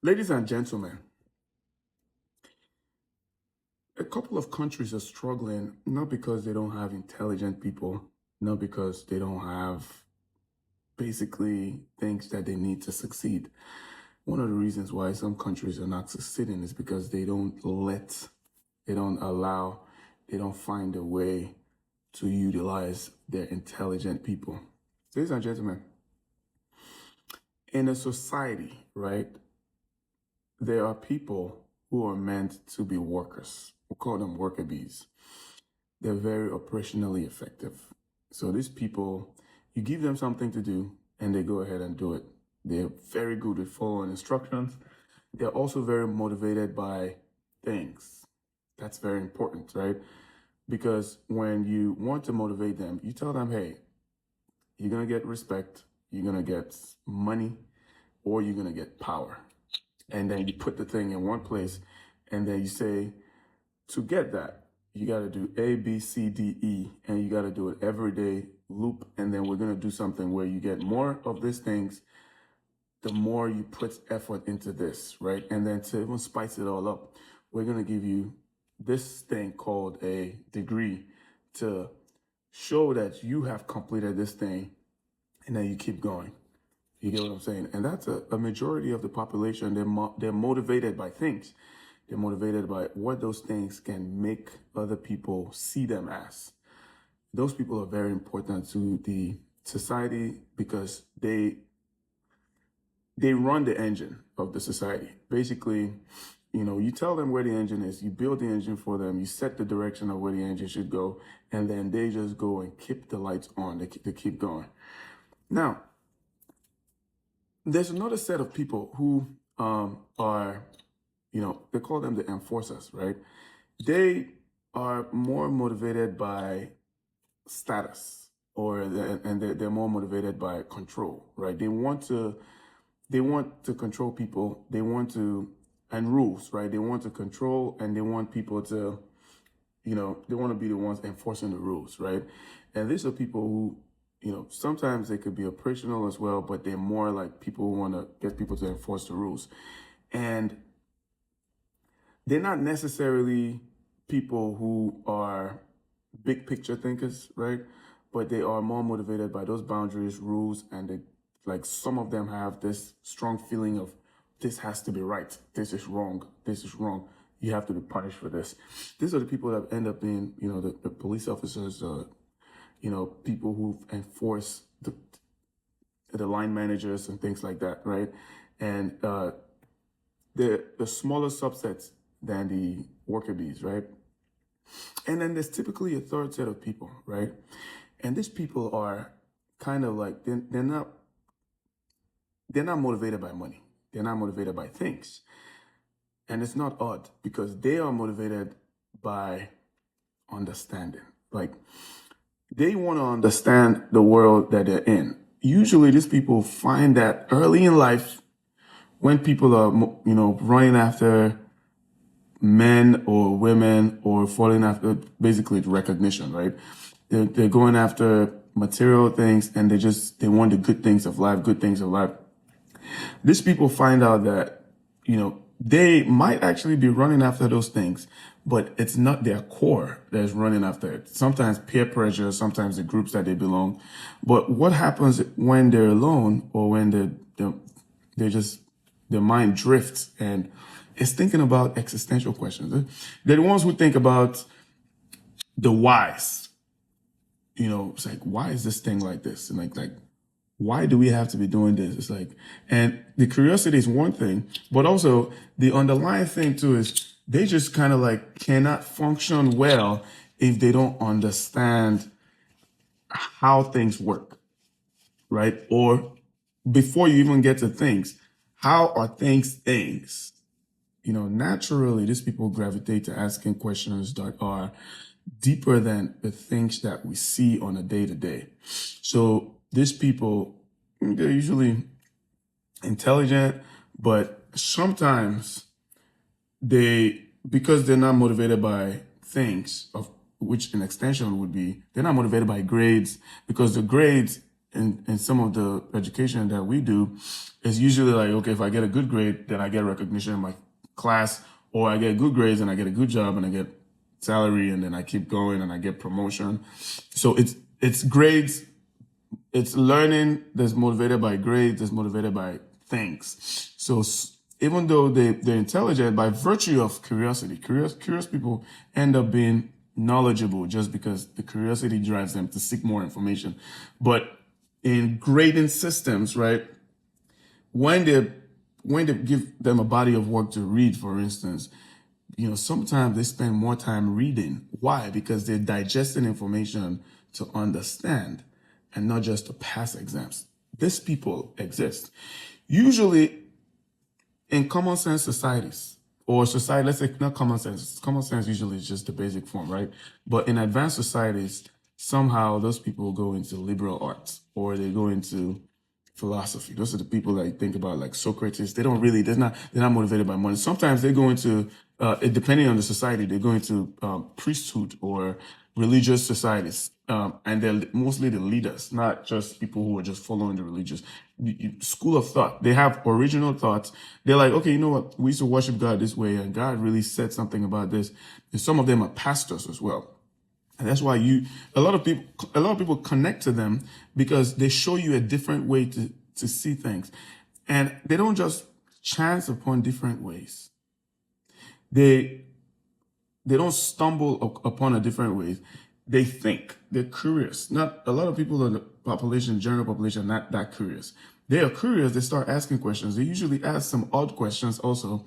Ladies and gentlemen, a couple of countries are struggling not because they don't have intelligent people, not because they don't have basically things that they need to succeed. One of the reasons why some countries are not succeeding is because they don't allow, they don't find a way to utilize their intelligent people. Ladies and gentlemen, in a society, right, there are people who are meant to be workers. We call them worker bees. They're very operationally effective. So these people, you give them something to do and they go ahead and do it. They're very good at following instructions. They're also very motivated by things. That's very important, right? Because when you want to motivate them, you tell them, hey, you're going to get respect, you're going to get money, or you're going to get power. And then you put the thing in one place and then you say, to get that, you got to do A, B, C, D, E, and you got to do it every day, loop. And then we're going to do something where you get more of these things, the more you put effort into this, right? And then to even spice it all up, we're going to give you this thing called a degree to show that you have completed this thing, and then you keep going. You get what I'm saying? And that's a majority of the population. They're motivated by things. They're motivated by what those things can make other people see them as. Those people are very important to the society because they run the engine of the society. Basically, you tell them where the engine is, you build the engine for them, you set the direction of where the engine should go, and then they just go and keep the lights on. They keep going. Now, there's another set of people who are, they call them the enforcers, right? They are more motivated by status, and they're more motivated by control, right? They want to control people. And rules, right? They want to control, and they want people to, they want to be the ones enforcing the rules, right? And these are people who, sometimes they could be operational as well, but they're more like people who want to get people to enforce the rules. And they're not necessarily people who are big picture thinkers, right? But they are more motivated by those boundaries, rules, and like some of them have this strong feeling of this has to be right. This is wrong. This is wrong. You have to be punished for this. These are the people that end up being, the police officers, people who enforce the line managers and things like that, right? And they're the smaller subsets than the worker bees, right? And then there's typically a third set of people, right? And these people are kind of like, they're not motivated by money. They're not motivated by things. And it's not odd because they are motivated by understanding. Like, they want to understand the world that they're in. Usually these people find that early in life when people are, running after men or women or falling after basically recognition, right? They're going after material things and they want the good things of life, These people find out that, they might actually be running after those things, but it's not their core that's running after it. Sometimes peer pressure, sometimes the groups that they belong. But what happens when they're alone or when their mind drifts and it's thinking about existential questions? They're the ones who think about the whys. It's like, why is this thing like this? And like, why do we have to be doing this? It's like, and the curiosity is one thing, but also the underlying thing too is they just kind of like cannot function well if they don't understand how things work, right? Or before you even get to things, how are things things? Naturally, these people gravitate to asking questions that are deeper than the things that we see on a day to day. So these people, they're usually intelligent, but sometimes because they're not motivated by things, of which an extension would be, they're not motivated by grades because the grades in some of the education that we do, it's usually like, okay, if I get a good grade, then I get recognition in my class, or I get good grades and I get a good job and I get salary, and then I keep going and I get promotion. So it's grades, it's learning that's motivated by grades, that's motivated by things. So even though they're intelligent, by virtue of curiosity, curious people end up being knowledgeable just because the curiosity drives them to seek more information. But in grading systems, right, when they give them a body of work to read, for instance, sometimes they spend more time reading. Why? Because they're digesting information to understand and not just to pass exams. These people exist. Usually in common sense societies, or society, let's say not common sense. Common sense usually is just the basic form, right? But in advanced societies, somehow those people go into liberal arts or they go into philosophy. Those are the people that you think about, like Socrates. They're not motivated by money. Sometimes they go into, depending on the society, they go into priesthood or religious societies. And they're mostly the leaders, not just people who are just following the religious school of thought. They have original thoughts. They're like, okay, you know what? We used to worship God this way, and God really said something about this. And some of them are pastors as well. And that's why a lot of people connect to them because they show you a different way to see things. And they don't just chance upon different ways. They don't stumble upon a different ways. They think. They're curious. Not a lot of people in the population, general population, are not that curious. They are curious. They start asking questions. They usually ask some odd questions also.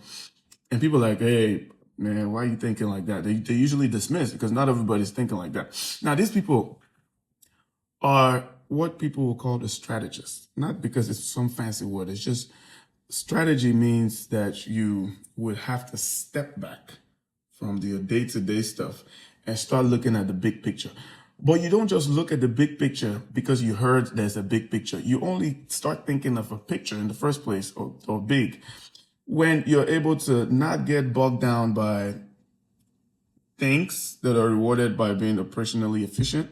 And people are like, hey, man, why are you thinking like that? They usually dismiss because not everybody's thinking like that. Now, these people are what people will call the strategists. Not because it's some fancy word. It's just strategy means that you would have to step back from the day-to-day stuff and start looking at the big picture. But you don't just look at the big picture because you heard there's a big picture. You only start thinking of a picture in the first place, or big, when you're able to not get bogged down by things that are rewarded by being operationally efficient,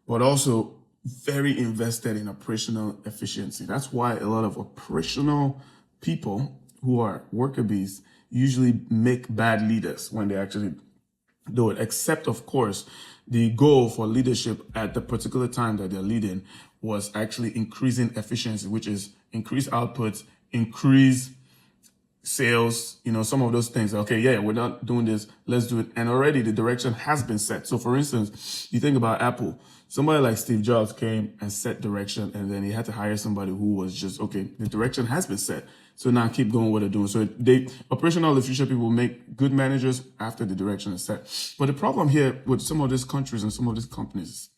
but also very invested in operational efficiency. That's why a lot of operational people who are worker bees usually make bad leaders when they actually do it, except of course, the goal for leadership at the particular time that they're leading was actually increasing efficiency, which is increase output, increase sales, some of those things. Okay, yeah, we're not doing this, let's do it. And already the direction has been set. So for instance, you think about Apple, somebody like Steve Jobs came and set direction, and then he had to hire somebody who was just, okay, the direction has been set. So now keep going what they're doing. So operational efficient people make good managers after the direction is set. But the problem here with some of these countries and some of these companies,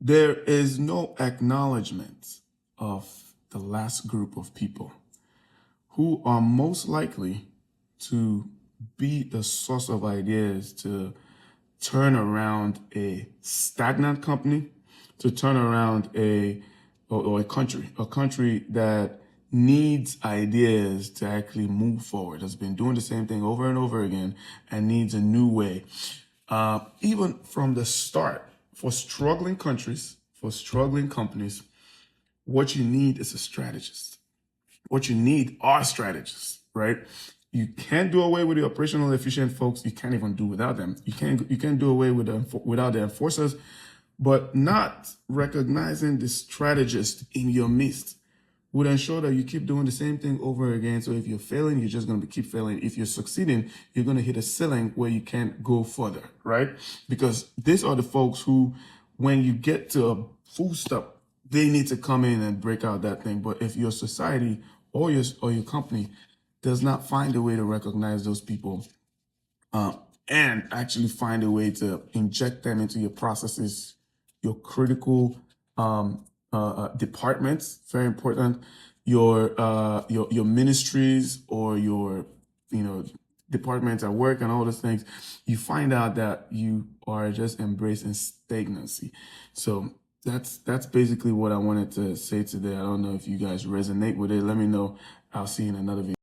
there is no acknowledgement of the last group of people who are most likely to be the source of ideas to turn around a stagnant company, to turn around a country that needs ideas to actually move forward, has been doing the same thing over and over again and needs a new way. Even from the start, for struggling countries, for struggling companies, what you need is a strategist. What you need are strategists, right? You can't do away with the operational efficient folks. You can't even do without them. You can't do away with them without the enforcers, but not recognizing the strategist in your midst would ensure that you keep doing the same thing over again. So if you're failing, you're just going to keep failing. If you're succeeding, you're going to hit a ceiling where you can't go further, right? Because these are the folks who, when you get to a full stop, they need to come in and break out that thing. But if your society or your company does not find a way to recognize those people and actually find a way to inject them into your processes, your critical departments, very important, your ministries or your departments at work and all those things, you find out that you are just embracing stagnancy. So that's basically what I wanted to say today. I don't know if you guys resonate with it. Let me know. I'll see you in another video.